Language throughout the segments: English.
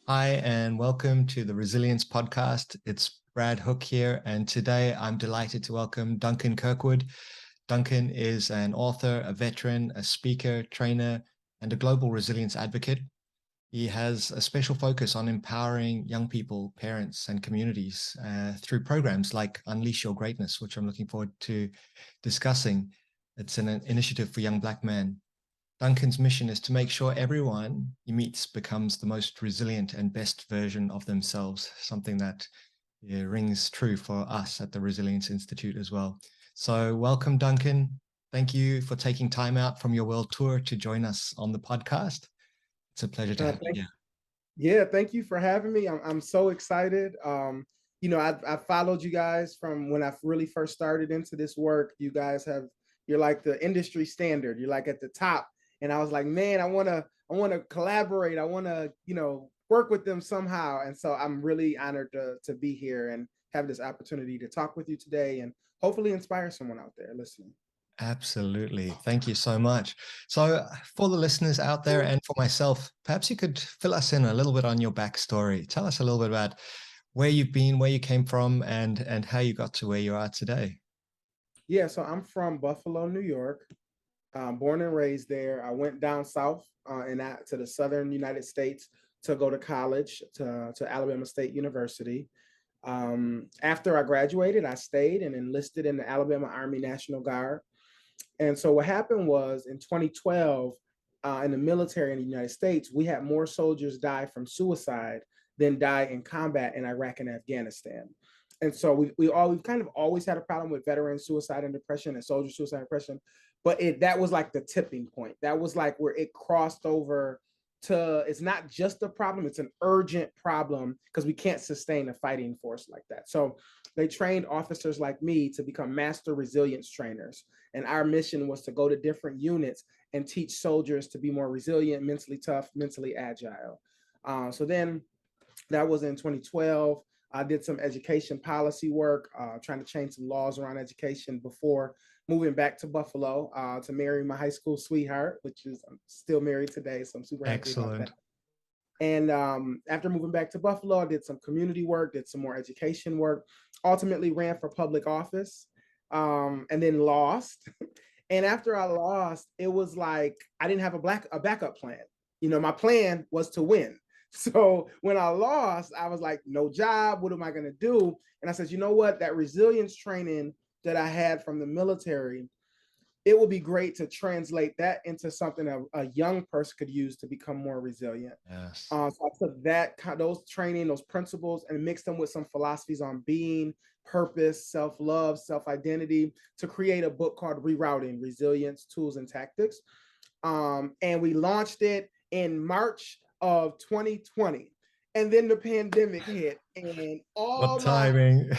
Hi, and welcome to the Resilience Podcast. It's Brad Hook here, and today I'm delighted to welcome Duncan Kirkwood. Duncan is an author, a veteran, a speaker, trainer, and a global resilience advocate. He has a special focus on empowering young people, parents, and communities through programs like Unleash Your Greatness, which I'm looking forward to discussing. It's an initiative for young Black men. Duncan's mission is to make sure everyone he meets becomes the most resilient and best version of themselves, something that rings true for us at the Resilience Institute as well. So, welcome, Duncan. Thank you for taking time out from your world tour to join us on the podcast. It's a pleasure to Uh, have you thank, here. yeah, thank you for having me. I'm so excited. I followed you guys from when I really first started into this work. You're like the industry standard. You're like at the top. And I was like, man, I want to collaborate. I want to, work with them somehow. And so I'm really honored to be here and have this opportunity to talk with you today and hopefully inspire someone out there listening. Absolutely. Thank you so much. So, for the listeners out there and for myself, perhaps you could fill us in a little bit on your backstory. Tell us a little bit about where you've been, where you came from, and how you got to where you are today. Yeah, so I'm from Buffalo, New York. Born and raised there. I went down south to the southern United States to go to college to Alabama State University. After I graduated, I stayed and enlisted in the Alabama Army National Guard. And so what happened was in 2012, in the military in the United States, we had more soldiers die from suicide than die in combat in Iraq and Afghanistan. And so we've kind of always had a problem with veteran suicide and depression and soldier suicide and depression, but that was like the tipping point. That was like where it crossed over to it's not just a problem, it's an urgent problem because we can't sustain a fighting force like that. So they trained officers like me to become master resilience trainers. And our mission was to go to different units and teach soldiers to be more resilient, mentally tough, mentally agile. So then that was in 2012. I did some education policy work, trying to change some laws around education before moving back to Buffalo to marry my high school sweetheart, which is I'm still married today. So I'm super happy about that. Excellent. And after moving back to Buffalo, I did some community work, did some more education work, ultimately ran for public office, and then lost. And after I lost, it was like I didn't have a backup plan. My plan was to win. So when I lost, I was like, no job. What am I going to do? And I said, you know what? That resilience training that I had from the military, it would be great to translate that into something a young person could use to become more resilient. Yes. So I took those training, those principles, and mixed them with some philosophies on being, purpose, self-love, self-identity to create a book called Rerouting Resilience Tools and Tactics. And we launched it in March of 2020. And then the pandemic hit, and What timing?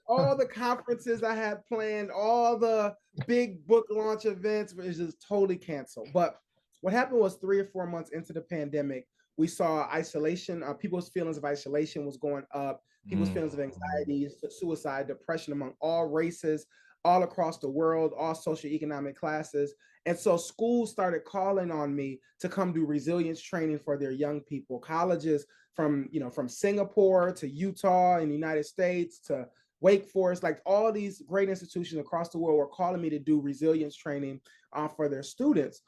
all the conferences I had planned, all the big book launch events was just totally canceled. But what happened was 3 or 4 months into the pandemic, we saw isolation. People's feelings of isolation was going up. People's Mm. feelings of anxiety, suicide, depression among all races, all across the world, all socioeconomic classes. And so schools started calling on me to come do resilience training for their young people. Colleges from Singapore to Utah in the United States to Wake Forest, like all these great institutions across the world were calling me to do resilience training for their students.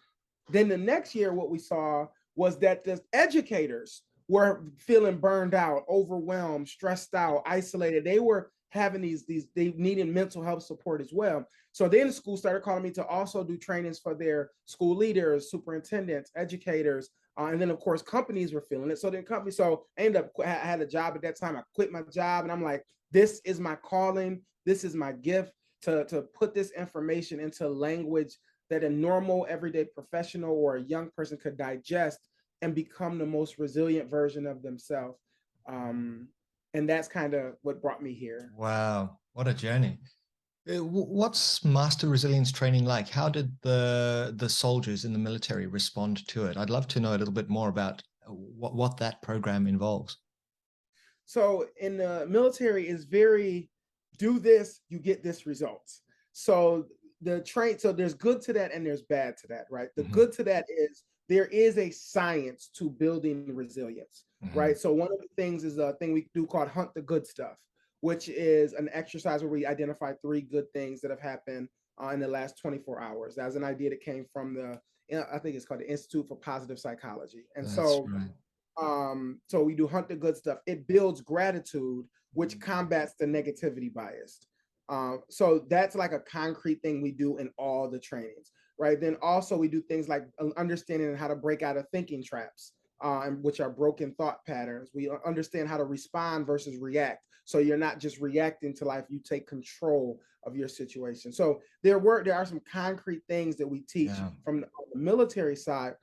Then the next year, what we saw was that the educators were feeling burned out, overwhelmed, stressed out, isolated. They were having they needed mental health support as well. So then the school started calling me to also do trainings for their school leaders, superintendents, educators, and then of course companies were feeling it. So I ended up I had a job at that time. I quit my job, and I'm like, this is my calling. This is my gift to put this information into language that a normal everyday professional or a young person could digest and become the most resilient version of themselves. Um, and that's kind of what brought me here. Wow, what a journey. What's master resilience training like? How did the soldiers in the military respond to it? I'd love to know a little bit more about what that program involves. So in the military is very do this, you get this results. So so there's good to that and there's bad to that, right? The Mhm. good to that is there is a science to building resilience. right? So one of the things is a thing we do called Hunt the Good Stuff, which is an exercise where we identify 3 good things that have happened in the last 24 hours. That's an idea that came from I think it's called the Institute for Positive Psychology. And That's so right. so we do Hunt the Good Stuff. It builds gratitude, which combats the negativity bias. So that's like a concrete thing we do in all the trainings, right? Then also we do things like understanding how to break out of thinking traps, which are broken thought patterns. We understand how to respond versus react. So you're not just reacting to life, you take control of your situation. So there are some concrete things that we teach from the military side.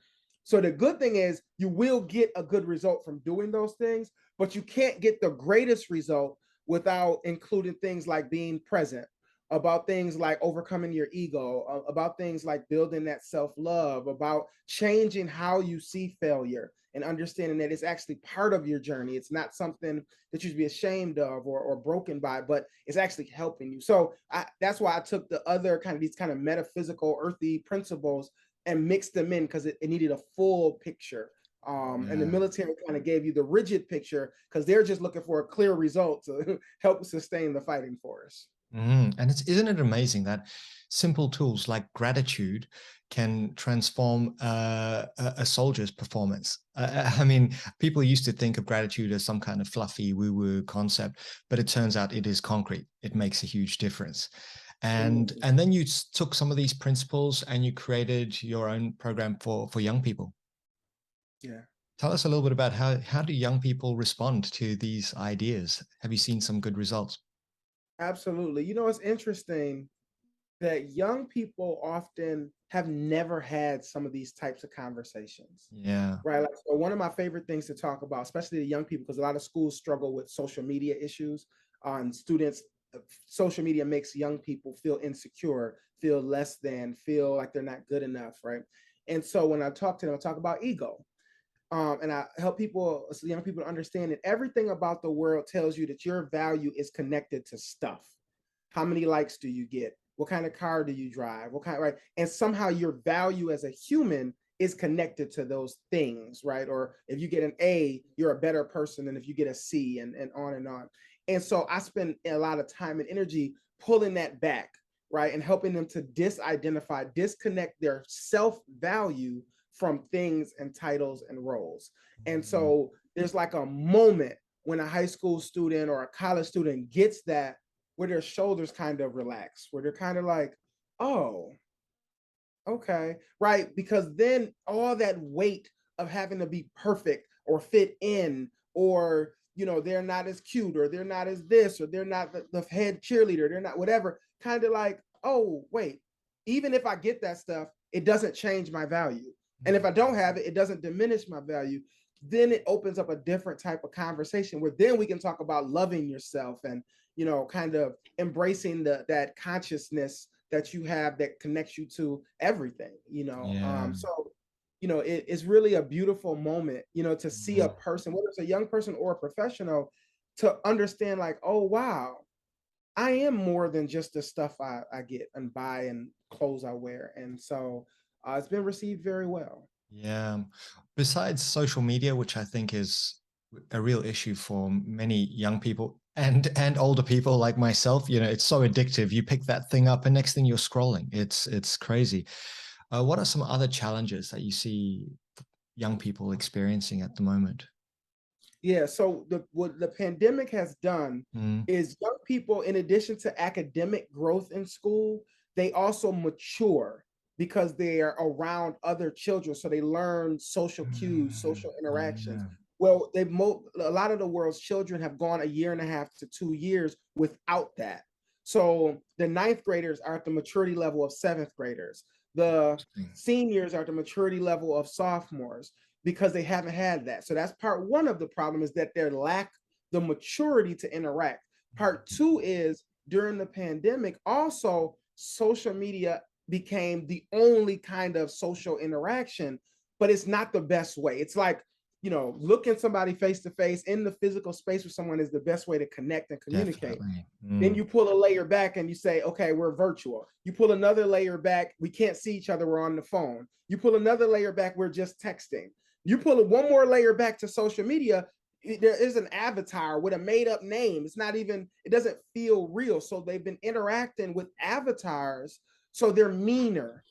So the good thing is you will get a good result from doing those things, but you can't get the greatest result without including things like being present, about things like overcoming your ego, about things like building that self-love, about changing how you see failure and understanding that it's actually part of your journey. It's not something that you should be ashamed of or broken by, but it's actually helping you. So that's why I took the other these kind of metaphysical, earthy principles and mixed them in, because it needed a full picture. And the military kind of gave you the rigid picture because they're just looking for a clear result to help sustain the fighting force. And isn't it amazing that simple tools like gratitude can transform a soldier's performance? I mean, people used to think of gratitude as some kind of fluffy woo-woo concept, but it turns out it is concrete. It makes a huge difference. And then you took some of these principles and you created your own program for young people. Yeah. Tell us a little bit about how do young people respond to these ideas? Have you seen some good results? Absolutely. You know, it's interesting that young people often have never had some of these types of conversations. Yeah. Right. Like, so one of my favorite things to talk about, especially the young people, because a lot of schools struggle with social media issues on students. Social media makes young people feel insecure, feel less than, feel like they're not good enough. Right. And so when I talk to them, I talk about ego. And I help young people to understand that everything about the world tells you that your value is connected to stuff. How many likes do you get? What kind of car do you drive? Right? And somehow your value as a human is connected to those things, right? Or if you get an A, you're a better person than if you get a C, and on and on. And so I spend a lot of time and energy pulling that back, right? And helping them to disconnect their self-value from things and titles and roles. And so there's like a moment when a high school student or a college student gets that, where their shoulders kind of relax, where they're kind of like, oh, okay, right? Because then all that weight of having to be perfect or fit in, or they're not as cute, or they're not as this, or they're not the head cheerleader, they're not whatever, kind of like, oh wait, even if I get that stuff, it doesn't change my value. And if I don't have it, it doesn't diminish my value. Then it opens up a different type of conversation where then we can talk about loving yourself and kind of embracing that consciousness that you have that connects you to everything. So it's really a beautiful moment, to see a person, whether it's a young person or a professional, to understand like, oh wow, I am more than just the stuff I get and buy and clothes I wear. And so it's been received very well. Yeah. Besides social media, which I think is a real issue for many young people and older people like myself, it's so addictive. You pick that thing up and next thing you're scrolling. It's crazy. What are some other challenges that you see young people experiencing at the moment? Yeah, so what the pandemic has done Mm. is young people, in addition to academic growth in school, they also mature because they are around other children. So they learn social cues, social interactions. Yeah. Well, a lot of the world's children have gone a year and a half to 2 years without that. So the ninth graders are at the maturity level of seventh graders. The seniors are at the maturity level of sophomores, because they haven't had that. So that's part one of the problem, is that they lack the maturity to interact. Part two is, during the pandemic, also social media became the only kind of social interaction, but it's not the best way. It's like, looking somebody face to face in the physical space with someone is the best way to connect and communicate. Definitely. Then you pull a layer back and you say, okay, we're virtual. You pull another layer back, we can't see each other, we're on the phone. You pull another layer back, we're just texting. You pull it one more layer back to social media, there is an avatar with a made up name. It's not even, it doesn't feel real. So they've been interacting with avatars. So they're meaner,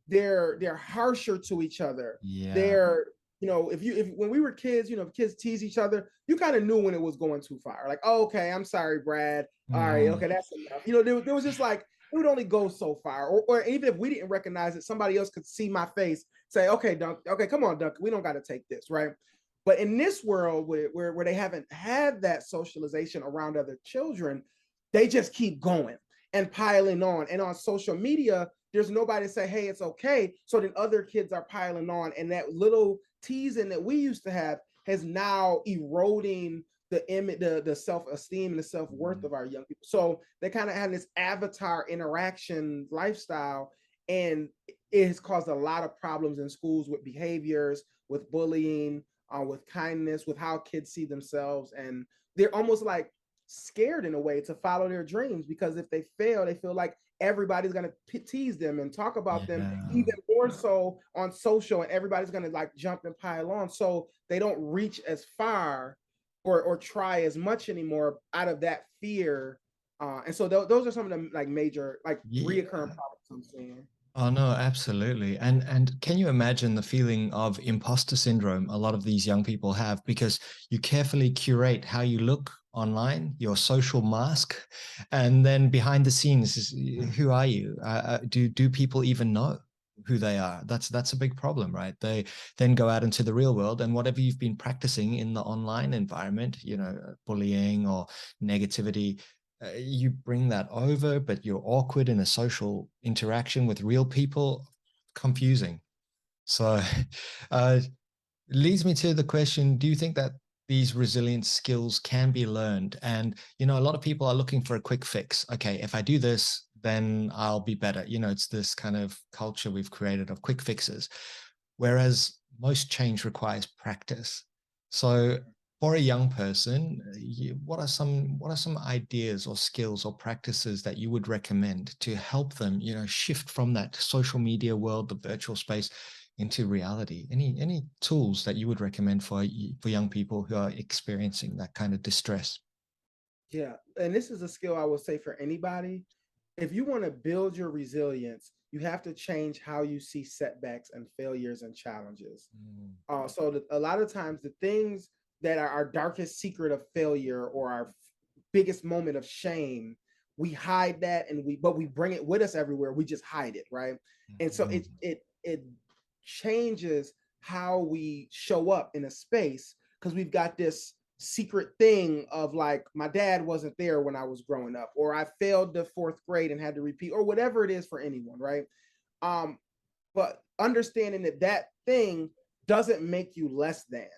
they're harsher to each other. Yeah. They're, if when we were kids, if kids tease each other, you kind of knew when it was going too far. Like, oh, okay, I'm sorry, Brad. All right, Mm. okay, that's enough. There was just like, it would only go so far. Or even if we didn't recognize it, somebody else could see my face, say, okay, Dunk, okay, come on, Dunk, we don't got to take this, right? But in this world where they haven't had that socialization around other children, they just keep going and piling on. And on social media, there's nobody to say, hey, it's okay. So then other kids are piling on. And that little teasing that we used to have has now eroding the image, the self-esteem and the self-worth of our young people. So they kind of have this avatar interaction lifestyle, and it has caused a lot of problems in schools with behaviors, with bullying, with kindness, with how kids see themselves. And they're almost like scared in a way to follow their dreams, because if they fail, they feel like everybody's going to tease them and talk about them Yeah. even more so on social, and everybody's going to like jump and pile on, so they don't reach as far or try as much anymore out of that fear. And so those are some of the like major like reoccurring Yeah. problems I'm seeing. Oh no, absolutely. And can you imagine the feeling of imposter syndrome a lot of these young people have, because you carefully curate how you look online, your social mask, and then behind the scenes, who are you? Do people even know who they are? That's a big problem, right? They then go out into the real world, and whatever you've been practicing in the online environment, bullying or negativity, you bring that over, but you're awkward in a social interaction with real people. Confusing. So, uh, leads me to the question: do you think that these resilience skills can be learned? And a lot of people are looking for a quick fix. Okay, if I do this, then I'll be better. It's this kind of culture we've created of quick fixes, whereas most change requires practice. So for a young person, what are some ideas or skills or practices that you would recommend to help them, shift from that social media world, the virtual space, into reality? Any tools that you would recommend for young people who are experiencing that kind of distress? Yeah, and this is a skill I would say for anybody. If you want to build your resilience, you have to change how you see setbacks and failures and challenges. Mm. A lot of times, the things that are our darkest secret of failure or our biggest moment of shame, we hide that, but we bring it with us everywhere. We just hide it, right? And so Mm. it changes how we show up in a space, because we've got this secret thing of like, my dad wasn't there when I was growing up, or I failed the fourth grade and had to repeat, or whatever it is for anyone, right? um but understanding that that thing doesn't make you less than,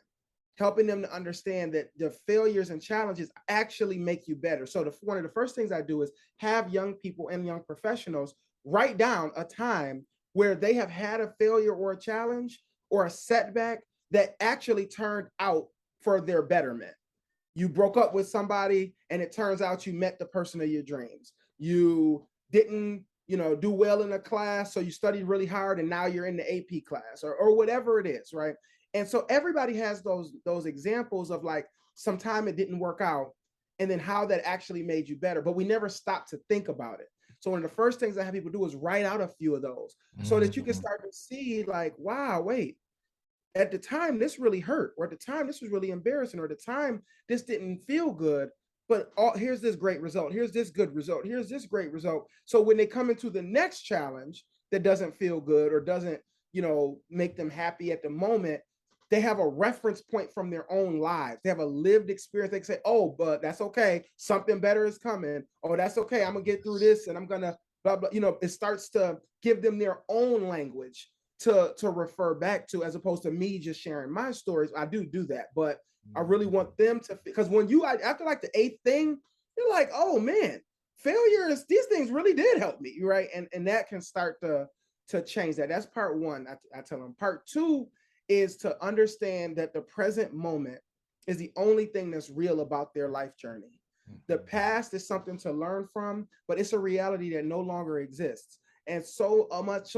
helping them to understand that the failures and challenges actually make you better. So one of the first things I do is have young people and young professionals write down a time where they have had a failure or a challenge or a setback that actually turned out for their betterment. You broke up with somebody and it turns out you met the person of your dreams. You didn't, do well in a class, so you studied really hard and now you're in the AP class, or whatever it is, right? And so everybody has those examples of like, sometime it didn't work out and then how that actually made you better, but we never stop to think about it. So one of the first things I have people do is write out a few of those so that you can Mm. start to see like, wow, wait, at the time this really hurt, or at the time this was really embarrassing, or at the time this didn't feel good, but here's this great result, here's this good result, here's this great result. So when they come into the next challenge that doesn't feel good or doesn't make them happy at the moment, they have a reference point from their own lives. They have a lived experience. They can say, oh, but that's okay, something better is coming. Oh, that's okay, I'm gonna get through this and I'm gonna blah blah. It starts to give them their own language to refer back to, as opposed to me just sharing my stories. I do that, but I really want them to, because when after like the eighth thing, you're like, oh man, failures, these things really did help me, right? And that can start to change that. That's part one. I tell them. Part two is to understand that the present moment is the only thing that's real about their life journey. The past is something to learn from, but it's a reality that no longer exists. And so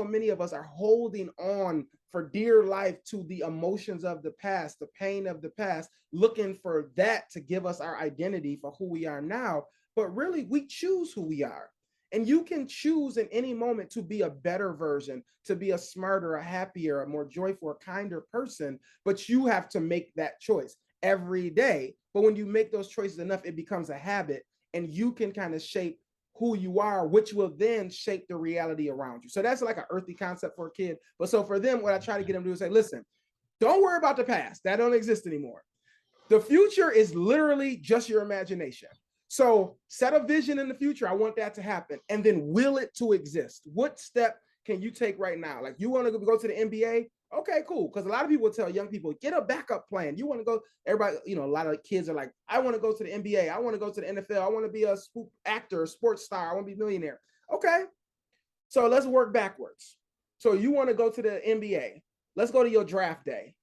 many of us are holding on for dear life to the emotions of the past, the pain of the past, looking for that to give us our identity for who we are now. But really, we choose who we are. And you can choose in any moment to be a better version, to be a smarter, a happier, a more joyful, a kinder person. But you have to make that choice every day. But when you make those choices enough, it becomes a habit, and you can kind of shape who you are, which will then shape the reality around you. So that's like an earthy concept for a kid. But so for them, what I try to get them to do is say, listen, don't worry about the past. That don't exist anymore. The future is literally just your imagination. So set a vision in the future. I want that to happen. And then will it to exist? What step can you take right now? Like, you want to go to the NBA? Okay, cool. Because a lot of people tell young people, get a backup plan. You want to go, everybody, you know, a lot of kids are like, I want to go to the NBA. I want to go to the NFL. I want to be a actor, a sports star. I want to be a millionaire. Okay. So let's work backwards. So you want to go to the NBA. Let's go to your draft day.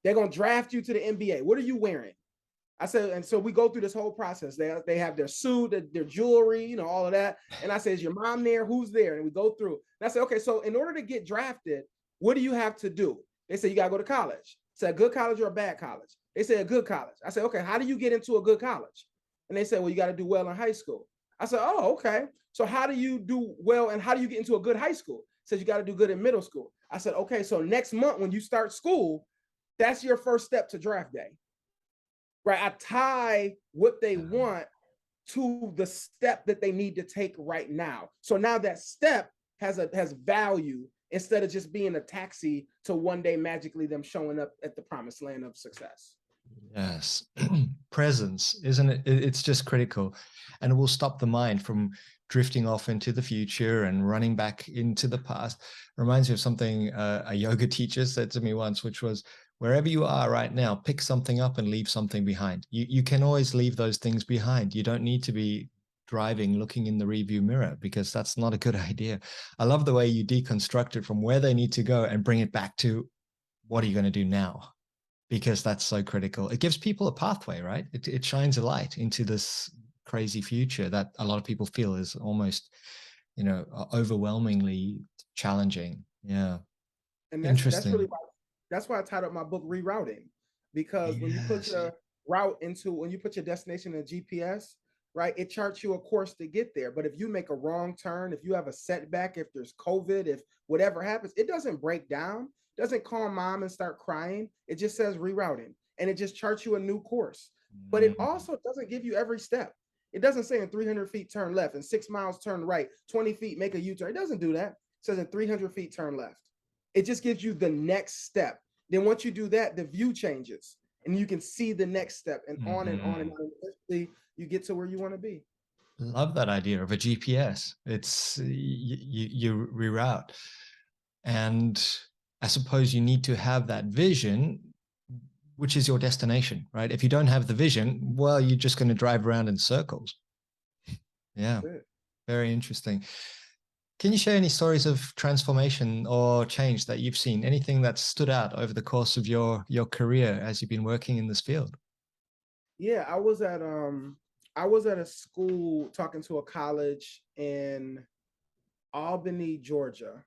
They're going to draft you to the NBA. What are you wearing? I said, and so we go through this whole process. They have their suit, their jewelry, you know, all of that. And I said, is your mom there? Who's there? And we go through. And I said, okay, so in order to get drafted, what do you have to do? They said, you got to go to college. I said, a good college or a bad college? They said, a good college. I said, okay, how do you get into a good college? And they said, well, you got to do well in high school. I said, oh, okay. So how do you do well and how do you get into a good high school? Said, you got to do good in middle school. I said, okay, so next month when you start school, that's your first step to draft day. Right? I tie what they want to the step that they need to take right now. So now that step has value instead of just being a taxi to one day magically them showing up at the promised land of success. Yes. Presence, isn't it? It's just critical. And it will stop the mind from drifting off into the future and running back into the past. Reminds me of something a yoga teacher said to me once, which was, wherever you are right now, pick something up and leave something behind. You can always leave those things behind. You don't need to be driving, looking in the rearview mirror, because that's not a good idea. I love the way you deconstruct it from where they need to go and bring it back to what are you going to do now? Because that's so critical. It gives people a pathway, right? It shines a light into this crazy future that a lot of people feel is almost, you know, overwhelmingly challenging. Yeah. And that's really Interesting. why that's why I titled my book Rerouting, because when you put Yes. your route into, when you put your destination in GPS, right, it charts you a course to get there. But if you make a wrong turn, if you have a setback, if there's COVID, if whatever happens, it doesn't break down, doesn't call mom and start crying. It just says rerouting, and it just charts you a new course. But it Mm. also doesn't give you every step. It doesn't say in 300 feet turn left, and 6 miles turn right, 20 feet make a U-turn. It doesn't do that. It says in 300 feet turn left. It just gives you the next step. Then once you do that, the view changes and you can see the next step, and on and on and Mhm. on. Eventually, you get to where you want to be. Love that idea of a GPS. It's you reroute, and I suppose you need to have that vision, which is your destination, right? If you don't have the vision, well, you're just going to drive around in circles. Yeah, That's it. very interesting. Can you share any stories of transformation or change that you've seen? Anything that stood out over the course of your career as you've been working in this field? Yeah, I was at a school talking to a college in Albany, Georgia,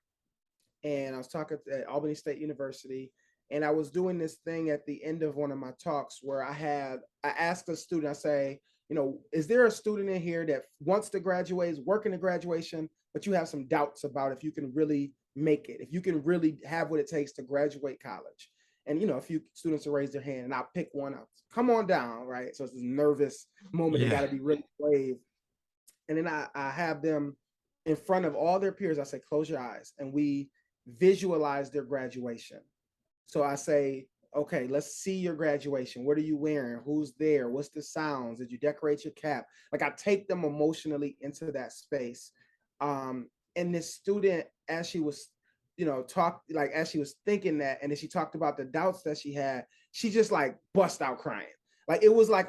and I was talking at Albany State University, and I was doing this thing at the end of one of my talks where I asked a student, I say, you know, is there a student in here that wants to graduate, is working to graduation, but you have some doubts about if you can really make it, if you can really have what it takes to graduate college? And you know, a few students will raise their hand, and I'll pick one up. Come on down, right? So it's this nervous moment. They got Yeah. to be really brave, and then I have them in front of all their peers. I say, close your eyes, and we visualize their graduation. So I say, okay, let's see your graduation. What are you wearing? Who's there? What's the sounds? Did you decorate your cap? Like, I take them emotionally into that space. And this student, as she was, you know, as she was thinking that, and then she talked about the doubts that she had, she just like bust out crying. Like, it was like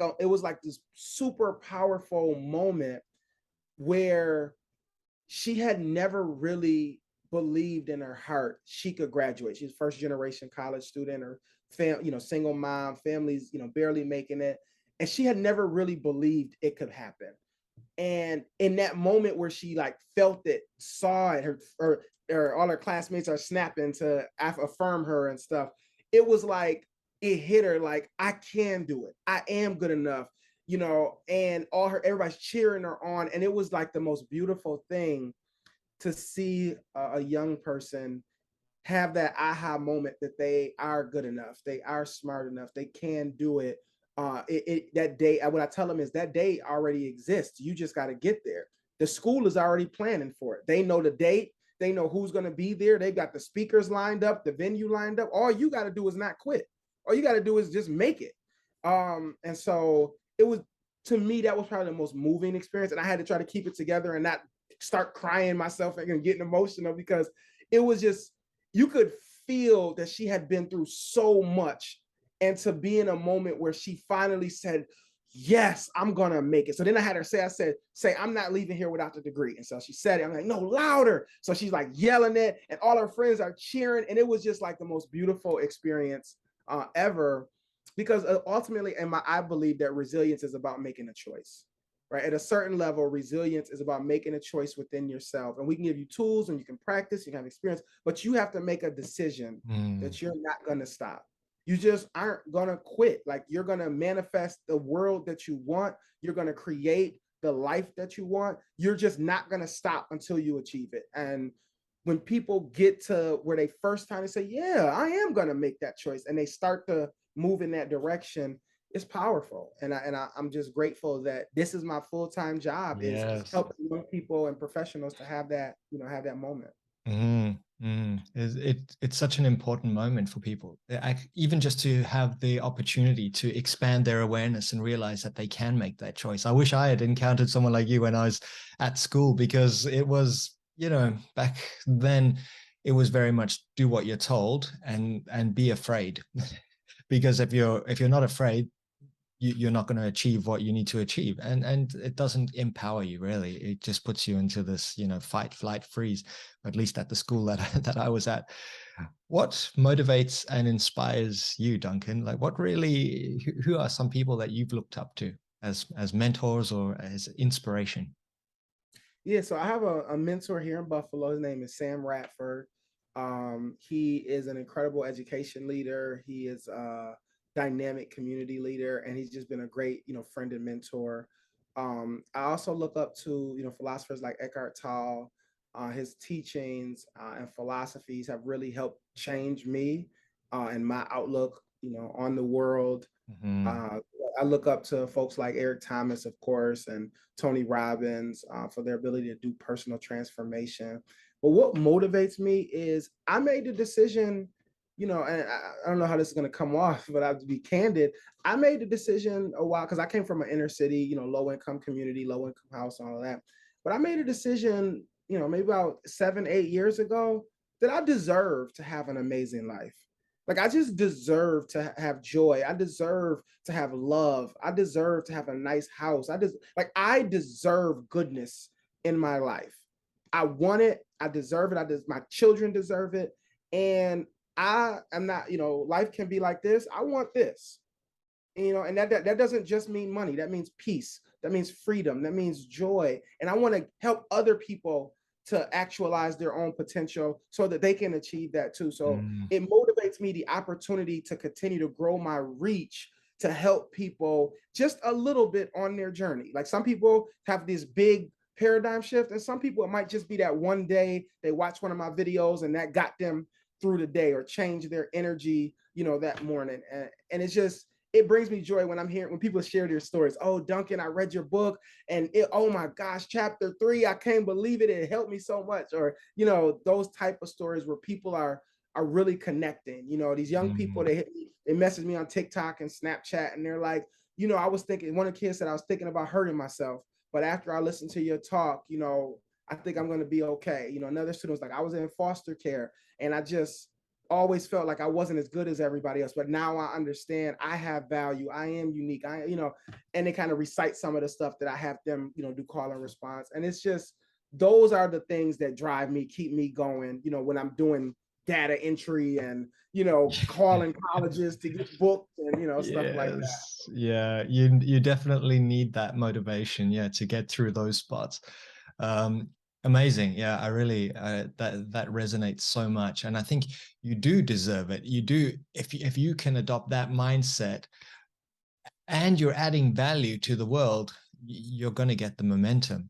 this super powerful moment where she had never really believed in her heart she could graduate. She's first generation college student, or single mom, families, barely making it. And she had never really believed it could happen. And in that moment where she like felt it, saw it, or all her classmates are snapping to affirm her and stuff, it was like it hit her like, I can do it. I am good enough, and everybody's cheering her on. And it was like the most beautiful thing to see a young person have that aha moment that they are good enough, they are smart enough, they can do it. That day, what I tell them is that day already exists. You just got to get there. The school is already planning for it. They know the date. They know who's going to be there. They've got the speakers lined up, the venue lined up. All you got to do is not quit. All you got to do is just make it. And so it was, to me, that was probably the most moving experience. And I had to try to keep it together and not start crying myself and getting emotional, because it was just, you could feel that she had been through so much, and to be in a moment where she finally said, yes, I'm gonna make it. So then I had her say, I'm not leaving here without the degree. And so she said it. I'm like, no, louder. So she's like yelling it, and all her friends are cheering. And it was just like the most beautiful experience ever, because ultimately, I believe that resilience is about making a choice. Right. At a certain level, resilience is about making a choice within yourself. And we can give you tools and you can practice, you can have experience, but you have to make a decision that you're not going to stop. You just aren't going to quit. Like, you're going to manifest the world that you want. You're going to create the life that you want. You're just not going to stop until you achieve it. And when people get to where they first time, they say, yeah, I am going to make that choice, and they start to move in that direction, it's powerful. And I'm just grateful that this is my full-time job, is Yes. helping young people and professionals to have that, have that moment. It's such an important moment for people. Even just to have the opportunity to expand their awareness and realize that they can make that choice. I wish I had encountered someone like you when I was at school, because it was, back then it was very much do what you're told and be afraid. Because if you're not afraid, you're not going to achieve what you need to achieve, and it doesn't empower you, really. It just puts you into this fight, flight, freeze, at least at the school that I was at. What motivates and inspires you, Duncan? Like, what really, who are some people that you've looked up to as mentors or as inspiration? Yeah, so I have a mentor here in Buffalo. His name is Sam Radford. He is an incredible education leader. He is a dynamic community leader, and he's just been a great, friend and mentor. I also look up to, philosophers like Eckhart Tolle. His teachings and philosophies have really helped change me and my outlook, on the world. Mm-hmm. Uh, I look up to folks like Eric Thomas, of course, and Tony Robbins for their ability to do personal transformation. But what motivates me is I made the decision, and I don't know how this is going to come off, but I have to be candid. I made the decision a while, because I came from an inner city, low income community, low income house, and all of that. But I made a decision, maybe about 7, 8 years ago, that I deserve to have an amazing life. Like, I just deserve to have joy. I deserve to have love. I deserve to have a nice house. I deserve goodness in my life. I want it. I deserve it. My children deserve it. And I am not, life can be like this. I want this. And that doesn't just mean money. That means peace. That means freedom. That means joy. And I want to help other people to actualize their own potential so that they can achieve that too. So it motivates me, the opportunity to continue to grow my reach, to help people just a little bit on their journey. Like, some people have this big paradigm shift, and some people, it might just be that one day they watch one of my videos and that got them through the day or changed their energy, that morning. And it's just, it brings me joy when when people share their stories. Oh, Duncan, I read your book, and oh my gosh, chapter 3, I can't believe it. It helped me so much. Or, those type of stories where people are really connecting. These young people, they message me on TikTok and Snapchat, and they're like, I was thinking, one of the kids said, I was thinking about hurting myself, but after I listened to your talk, I think I'm going to be okay. Another student was like, I was in foster care, and I just always felt like I wasn't as good as everybody else, but now I understand I have value. I am unique. And they kind of recite some of the stuff that I have them, do call and response. And it's just, those are the things that drive me, keep me going, when I'm doing data entry and, calling colleges to get booked and stuff like that. Yes, yeah, you definitely need that motivation, yeah, to get through those spots. Um, Amazing, yeah, I really that resonates so much, and I think you do deserve it. You do, if you can adopt that mindset, and you're adding value to the world, you're going to get the momentum.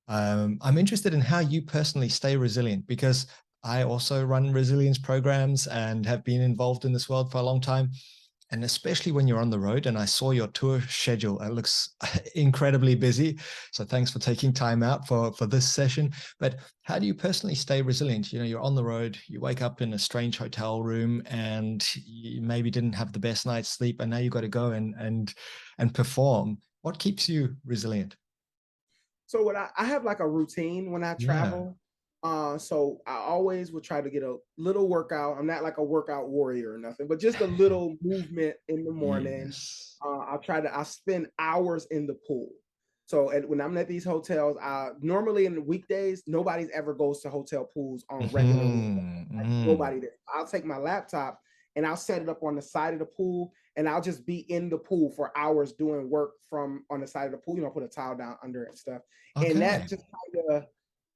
I'm interested in how you personally stay resilient because I also run resilience programs and have been involved in this world for a long time. And especially when you're on the road, and I saw your tour schedule, it looks incredibly busy. So thanks for taking time out for this session. But how do you personally stay resilient? You're on the road, you wake up in a strange hotel room and you maybe didn't have the best night's sleep, and now you got to go and perform. What keeps you resilient? So what I have like a routine when I Yeah. travel. So I always will try to get a little workout. I'm not like a workout warrior or nothing, but just a little movement in the morning. Yes. I spend hours in the pool. So when I'm at these hotels, normally in the weekdays, nobody's ever goes to hotel pools on regular weekdays. Like, nobody there. I'll take my laptop and I'll set it up on the side of the pool and I'll just be in the pool for hours doing work from on the side of the pool, put a towel down under it and stuff. And Okay. that just kind of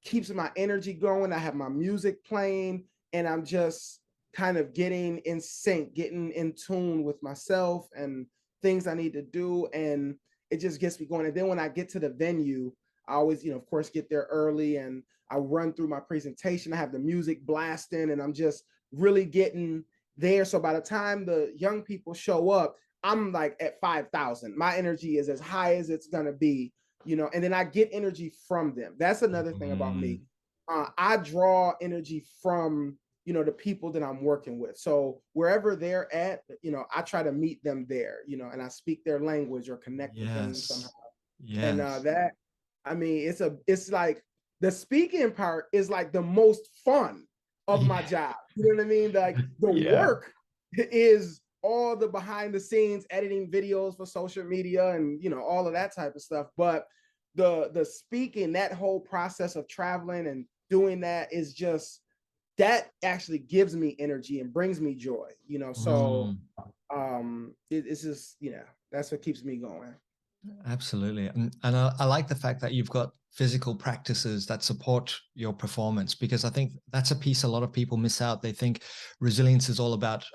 keeps my energy going. I have my music playing and I'm just kind of getting in sync, getting in tune with myself and things I need to do. And it just gets me going. And then when I get to the venue, I always, of course, get there early and I run through my presentation. I have the music blasting and I'm just really getting there. So by the time the young people show up, I'm like at 5,000. My energy is as high as it's going to be, and then I get energy from them. That's another thing about me. I draw energy from, the people that I'm working with. So wherever they're at, I try to meet them there, and I speak their language or connect with them somehow. Yes. And Yes. it's like the speaking part is like the most fun of my job. You know what I mean? Like the Yeah. work is all the behind the scenes editing videos for social media and all of that type of stuff. But the speaking, that whole process of traveling and doing that is just that actually gives me energy and brings me joy. So Mm. it's just that's what keeps me going. Absolutely. And I like the fact that you've got physical practices that support your performance because I think that's a piece a lot of people miss out. They think resilience is all about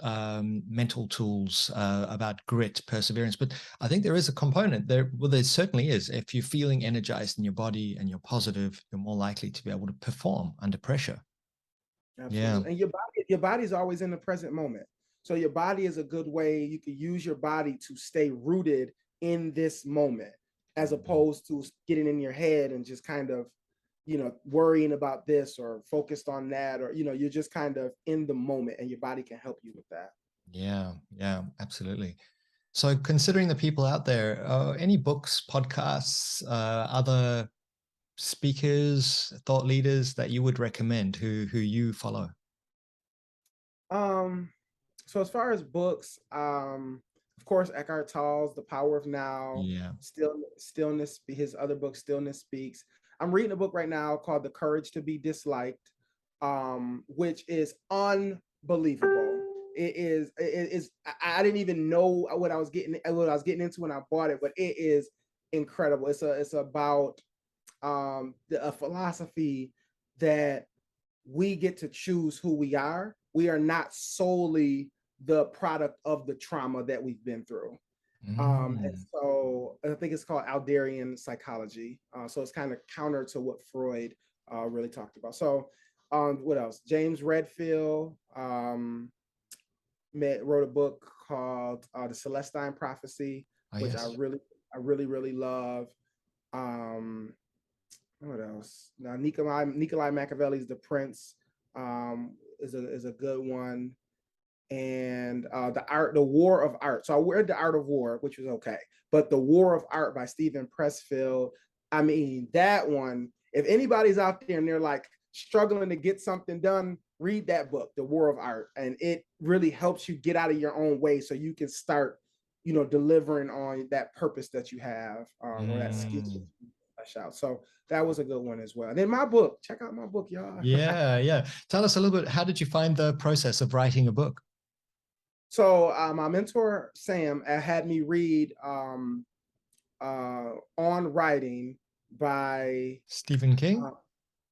mental tools, about grit, perseverance. But I think there is a component there. Well, there certainly is. If you're feeling energized in your body and you're positive, you're more likely to be able to perform under pressure. Yeah. Absolutely. And your body's always in the present moment. So your body is a good way you can use your body to stay rooted in this moment, as opposed to getting in your head and just kind of, worrying about this or focused on that, or, you're just kind of in the moment and your body can help you with that. Yeah. Yeah. Absolutely. So, considering the people out there, any books, podcasts, other speakers, thought leaders that you would recommend who you follow? Um, so as far as books, of course, Eckhart Tolle's The Power of Now, Yeah. Stillness, his other book, Stillness Speaks. I'm reading a book right now called The Courage to Be Disliked, which is unbelievable. It is I didn't even know what I was getting into when I bought it, but it is incredible. It's about a philosophy that we get to choose who we are. We are not solely the product of the trauma that we've been through. And Mm. so I think it's called Alderian psychology. So it's kind of counter to what Freud really talked about. So what else? James Redfield wrote a book called The Celestine Prophecy, Oh, which yes. I really love. Um, what else? Now Nikolai Machiavelli's The Prince is a good one, and the War of Art. So I read The Art of War, which was okay, but The War of Art by Stephen Pressfield. I mean, that one. If anybody's out there and they're like struggling to get something done, read that book, The War of Art, and it really helps you get out of your own way so you can start, delivering on that purpose that you have, or that skill that Mm. you flesh out. So that was a good one as well. And then my book, check out my book, y'all. Yeah, yeah. Tell us a little bit, how did you find the process of writing a book? So my mentor Sam had me read On Writing by Stephen uh, King?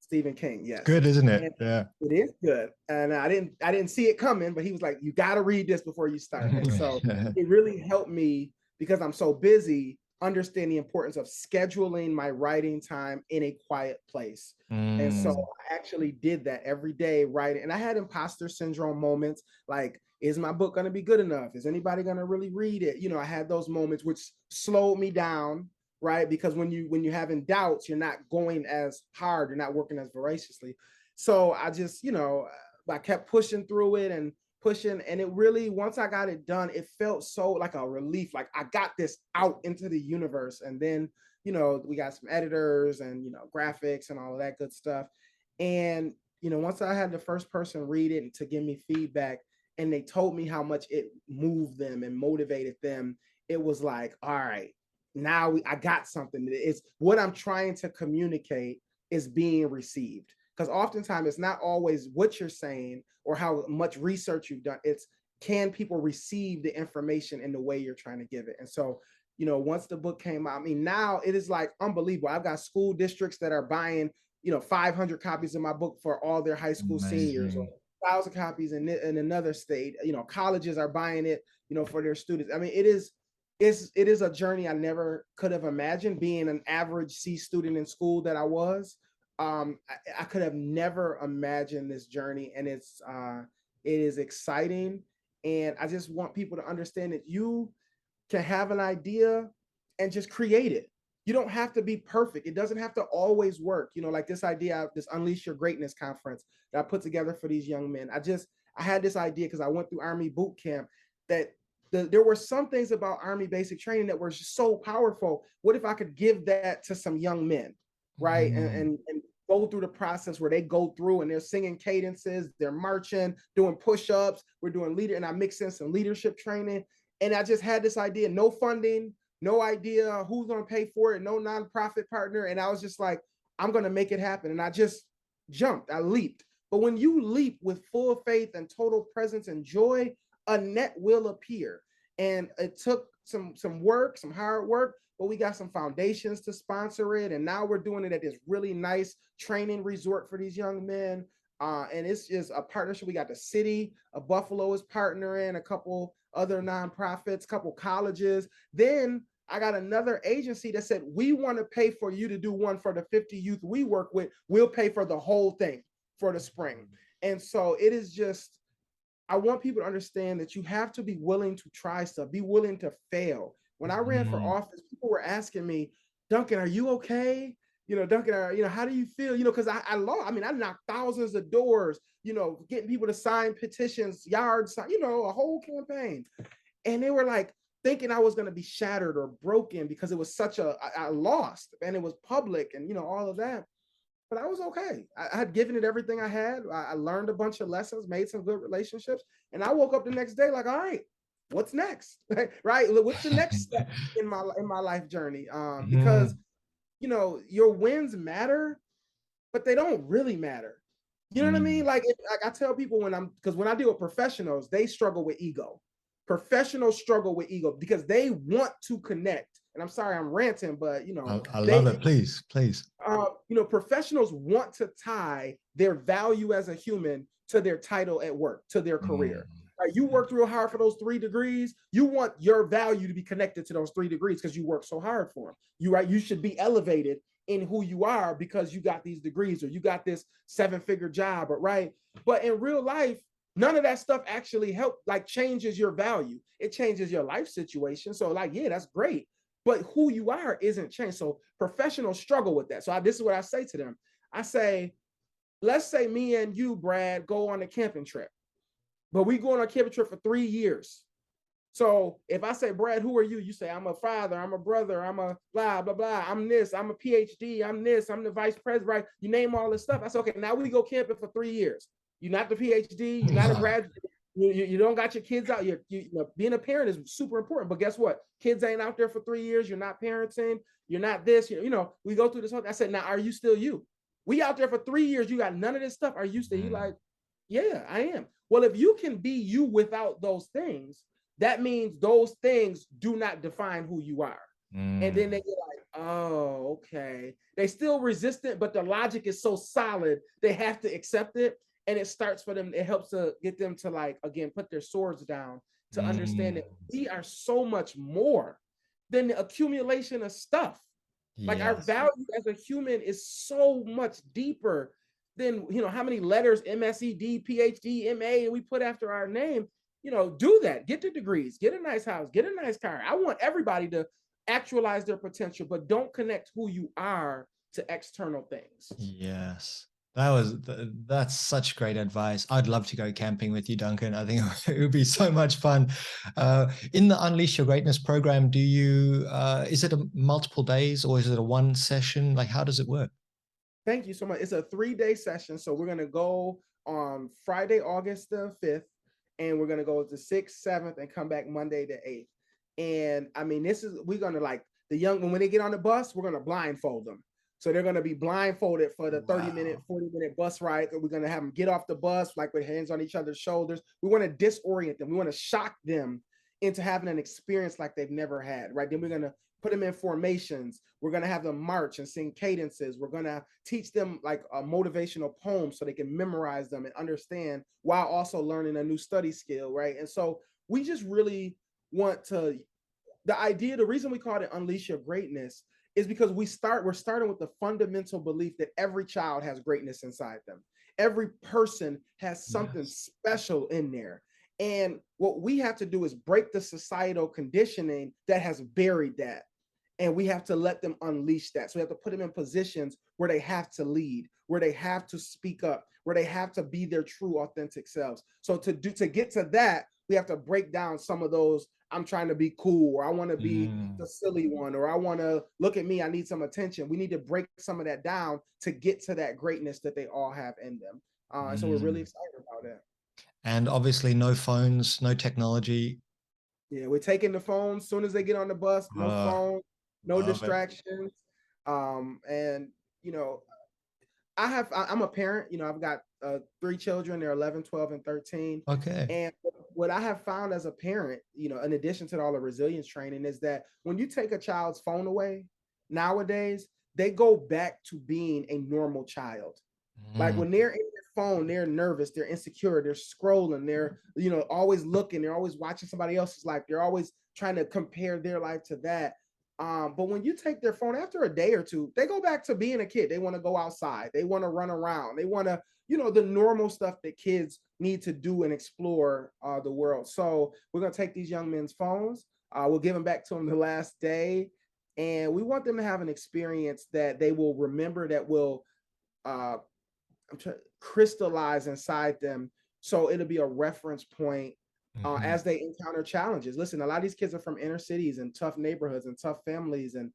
Stephen King. It's Yes, good, isn't it? and Yeah. it is good. And I didn't see it coming, but he was like, "You got to read this before you start." And so it really helped me because I'm so busy. Understand the importance of scheduling my writing time in a quiet place. And so Mm, I actually did that every day writing. And I had imposter syndrome moments like, is my book going to be good enough? Is anybody going to really read it? I had those moments which slowed me down, right? Because when you're having doubts, you're not going as hard, you're not working as voraciously. So I just, I kept pushing through it and pushing. And it really, once I got it done, it felt so like a relief. Like I got this out into the universe. And then, we got some editors and, graphics and all of that good stuff. And, once I had the first person read it and to give me feedback, and they told me how much it moved them and motivated them, it was like, all right, now I got something. It's what I'm trying to communicate is being received. Because oftentimes it's not always what you're saying or how much research you've done. It's can people receive the information in the way you're trying to give it. And so, once the book came out, I mean, now it is like unbelievable. I've got school districts that are buying, 500 copies of my book for all their high school seniors, or amazing. 1,000 copies in another state. Colleges are buying it, for their students. I mean, it is a journey I never could have imagined. Being an average C student in school that I was, I could have never imagined this journey, and it is exciting. And I just want people to understand that you can have an idea and just create it. You don't have to be perfect. It doesn't have to always work. Like this idea, this Unleash Your Greatness conference that I put together for these young men. I had this idea because I went through Army boot camp that there were some things about Army basic training that were just so powerful. What if I could give that to some young men, right? And go through the process where they go through and they're singing cadences, they're marching, doing push-ups, we're doing leader, and I mix in some leadership training. And I just had this idea, no funding, no idea who's going to pay for it, no nonprofit partner. And I was just like, I'm going to make it happen. And I just jumped, I leaped. But when you leap with full faith and total presence and joy, a net will appear. And it took some work, some hard work, but we got some foundations to sponsor it. And now we're doing it at this really nice training resort for these young men. And it's just a partnership. We got the city of Buffalo is partnering, a couple other nonprofits, a couple colleges. Then I got another agency that said, we want to pay for you to do one for the 50 youth we work with. We'll pay for the whole thing for the spring. And so it is just, I want people to understand that you have to be willing to try stuff, be willing to fail. When I ran for Mm, office, people were asking me, Duncan, are you okay? Duncan, how do you feel? Because I knocked thousands of doors, getting people to sign petitions, yards, a whole campaign. And they were like thinking I was going to be shattered or broken because it was I lost and it was public and, all of that. But I was okay. I had given it everything I had. I learned a bunch of lessons, made some good relationships. And I woke up the next day like, all right, what's next? Right? What's the next step in my life journey? Because, mm, your wins matter, but they don't really matter. You know what I mean? mm. Like I tell people because when I deal with professionals, they struggle with ego. Professionals struggle with ego because they want to connect. And I'm sorry, I'm ranting, but I they love it. Please, please. professionals want to tie their value as a human to their title at work, to their Mm, career. Right? You worked real hard for those 3 degrees. You want your value to be connected to those 3 degrees because you worked so hard for them. You should be elevated in who you are because you got these degrees or you got this 7-figure job, but in real life, none of that stuff actually changes your value. It changes your life situation. So yeah, that's great. But who you are isn't changed. So professionals struggle with that. So this is what I say to them. I say, let's say me and you, Brad, go on a camping trip, but we go on a camping trip for 3 years. So if I say, Brad, who are you? You say, I'm a father, I'm a brother, I'm a blah, blah, blah. I'm this, I'm a PhD, I'm this, I'm the vice president, right? You name all this stuff. I say, okay, now we go camping for 3 years. You're not the PhD, you're not a graduate, you don't got your kids out. Being a parent is super important, but guess what? Kids ain't out there for 3 years. You're not parenting. You're not this. We go through this whole. I said, now are you still you? We out there for 3 years. You got none of this stuff. Are you still? He like, Yeah, I am. Well, if you can be you without those things, that means those things do not define who you are. And then they Mm, get like, oh, okay. They still resistant, but the logic is so solid, they have to accept it. And it starts for them, it helps to get them to, like, again, put their swords down to understand mm, that we are so much more than the accumulation of stuff. Like, our yes. value as a human is so much deeper than, how many letters, MSED, PhD, MA, we put after our name. Do that. Get the degrees, get a nice house, get a nice car. I want everybody to actualize their potential, but don't connect who you are to external things. Yes. That's such great advice. I'd love to go camping with you, Duncan. I think it would be so much fun. In the Unleash Your Greatness program, do you is it a multiple days or is it a one session? Like, how does it work? Thank you so much. It's a 3-day session. So we're going to go on Friday, August the 5th, and we're going to go to 6th, 7th, and come back Monday the 8th. And I mean, we're going to, like, when they get on the bus, we're going to blindfold them. So they're going to be blindfolded for the 30-minute, Wow. 40-minute bus ride. We're going to have them get off the bus, like, with hands on each other's shoulders. We want to disorient them. We want to shock them into having an experience like they've never had, right? Then we're going to put them in formations. We're going to have them march and sing cadences. We're going to teach them, like, a motivational poem so they can memorize them and understand, while also learning a new study skill, right? And so we just really want to, the reason we call it Unleash Your Greatness is because we're starting with the fundamental belief that every child has greatness inside them. Every person has something Yes. special in there. And what we have to do is break the societal conditioning that has buried that. And we have to let them unleash that. So we have to put them in positions where they have to lead, where they have to speak up, where they have to be their true, authentic selves. So to get to that, we have to break down some of those, I'm trying to be cool, or I want to be the Mm, silly one, or I want to look at me, I need some attention. We need to break some of that down to get to that greatness that they all have in them. And so we're really mm. excited about that. And obviously, no phones, no technology. Yeah, we're taking the phone as soon as they get on the bus. No phone, no Love it. distractions. And you know, I'm a parent. I've got 3 children. They're 11, 12, and 13. Okay. And what I have found as a parent, in addition to all the resilience training, is that when you take a child's phone away nowadays, they go back to being a normal child. Like, Mm, when they're in their phone, they're nervous, they're insecure, they're scrolling, they're, always looking, they're always watching somebody else's life, they're always trying to compare their life to that. But when you take their phone, after a day or two, they go back to being a kid. They want to go outside, they want to run around, they want to, the normal stuff that kids need to do and explore the world. So we're going to take these young men's phones, we'll give them back to them the last day, and we want them to have an experience that they will remember, that will uh, crystallize inside them. So it'll be a reference point mhm. as they encounter challenges. Listen, a lot of these kids are from inner cities and tough neighborhoods and tough families, and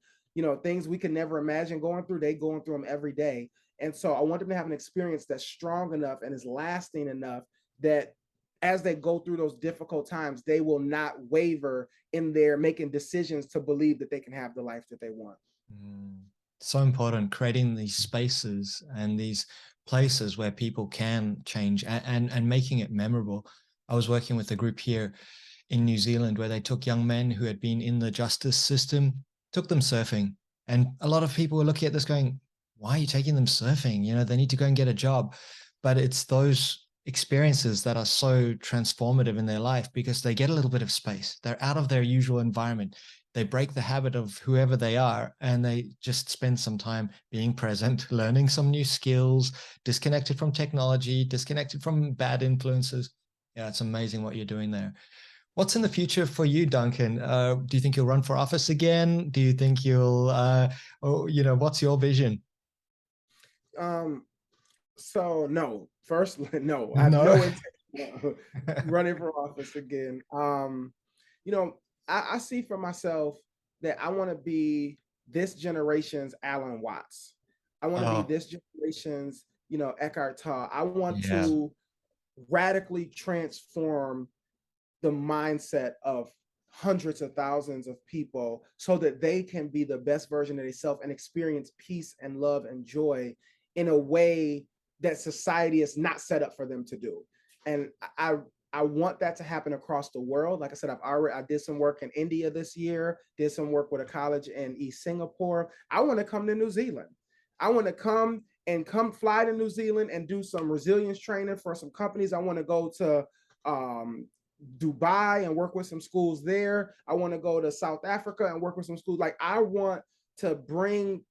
things we can never imagine going through. They going through them every day. And so I want them to have an experience that's strong enough and is lasting enough that as they go through those difficult times, they will not waver in their making decisions to believe that they can have the life that they want. Mm. So important, creating these spaces and these places where people can change and making it memorable. I was working with a group here in New Zealand where they took young men who had been in the justice system, took them surfing. And a lot of people were looking at this going, why are you taking them surfing? They need to go and get a job. But it's those experiences that are so transformative in their life because they get a little bit of space. They're out of their usual environment. They break the habit of whoever they are and they just spend some time being present, learning some new skills, disconnected from technology, disconnected from bad influences. Yeah, it's amazing what you're doing there. What's in the future for you, Duncan? Do you think you'll run for office again? Do you think you'll, what's your vision? Um, So no, first, no, I have No. no intention of running for office again. You know, I see for myself that I want to be this generation's Alan Watts. I want to be Oh, this generation's, Eckhart Tolle. I want yeah. to radically transform the mindset of hundreds of thousands of people so that they can be the best version of themselves and experience peace and love and joy in a way that society is not set up for them to do. And I want that to happen across the world. Like I said, I did some work in India this year, did some work with a college in East Singapore. I want to come to New Zealand. I want to come fly to New Zealand and do some resilience training for some companies. I want to go to Dubai and work with some schools there. I want to go to South Africa and work with some schools. Like, I want to bring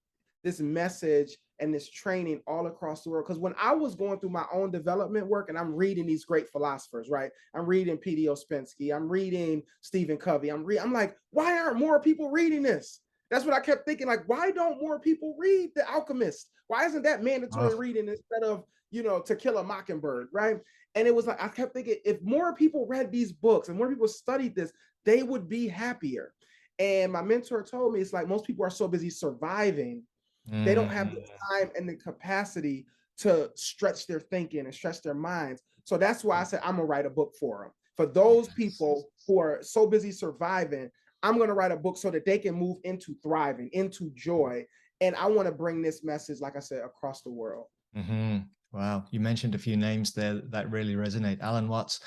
this message and this training all across the world. Because when I was going through my own development work and I'm reading these great philosophers, right? I'm reading P.D. Ouspensky, I'm reading Stephen Covey, I'm like, why aren't more people reading this? That's what I kept thinking. Like, why don't more people read The Alchemist? Why isn't that mandatory reading instead of, To Kill a Mockingbird, right? And it was like, I kept thinking, if more people read these books and more people studied this, they would be happier. And my mentor told me, it's like, most people are so busy surviving, they don't have the time and the capacity to stretch their thinking and stretch their minds. So that's why I said, I'm gonna write a book for them. For those people who are so busy surviving, I'm gonna write a book so that they can move into thriving, into joy. And I want to bring this message, like I said, across the world. Mm-hmm. Wow. You mentioned a few names there that really resonate. Alan Watts,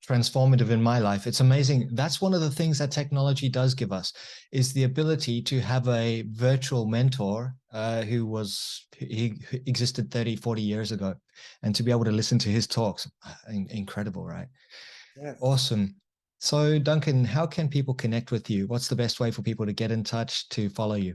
transformative in my life. It's amazing. That's one of the things that technology does give us, is the ability to have a virtual mentor who existed 30, 40 years ago, and to be able to listen to his talks. Incredible, right? Yes. Awesome. So Duncan, how can people connect with you? What's the best way for people to get in touch, to follow you?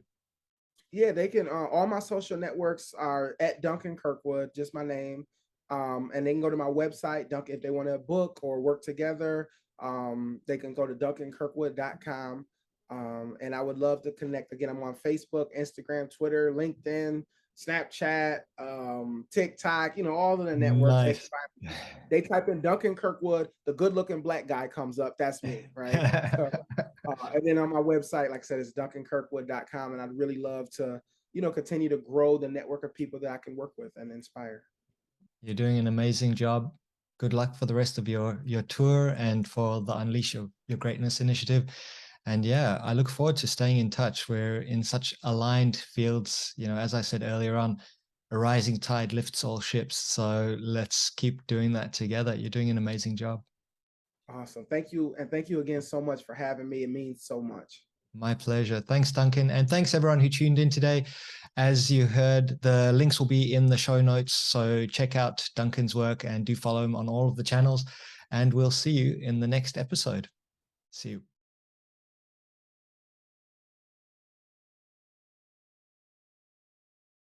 Yeah, they can. All my social networks are at Duncan Kirkwood, just my name. And they can go to my website, Duncan, if they want to book or work together. They can go to DuncanKirkwood.com. And I would love to connect. Again, I'm on Facebook, Instagram, Twitter, LinkedIn, Snapchat, TikTok, all of the networks. Nice. They type in Duncan Kirkwood, the good looking black guy comes up. That's me, right? So, and then on my website, like I said, it's DuncanKirkwood.com. And I'd really love to, continue to grow the network of people that I can work with and inspire. You're doing an amazing job. Good luck for the rest of your tour and for the Unleash Your Greatness initiative. And yeah, I look forward to staying in touch. We're in such aligned fields. As I said earlier on, a rising tide lifts all ships. So let's keep doing that together. You're doing an amazing job. Awesome. Thank you. And thank you again so much for having me. It means so much. My pleasure. Thanks, Duncan. And thanks everyone who tuned in today. As you heard, the links will be in the show notes. So check out Duncan's work and do follow him on all of the channels. And we'll see you in the next episode. See you.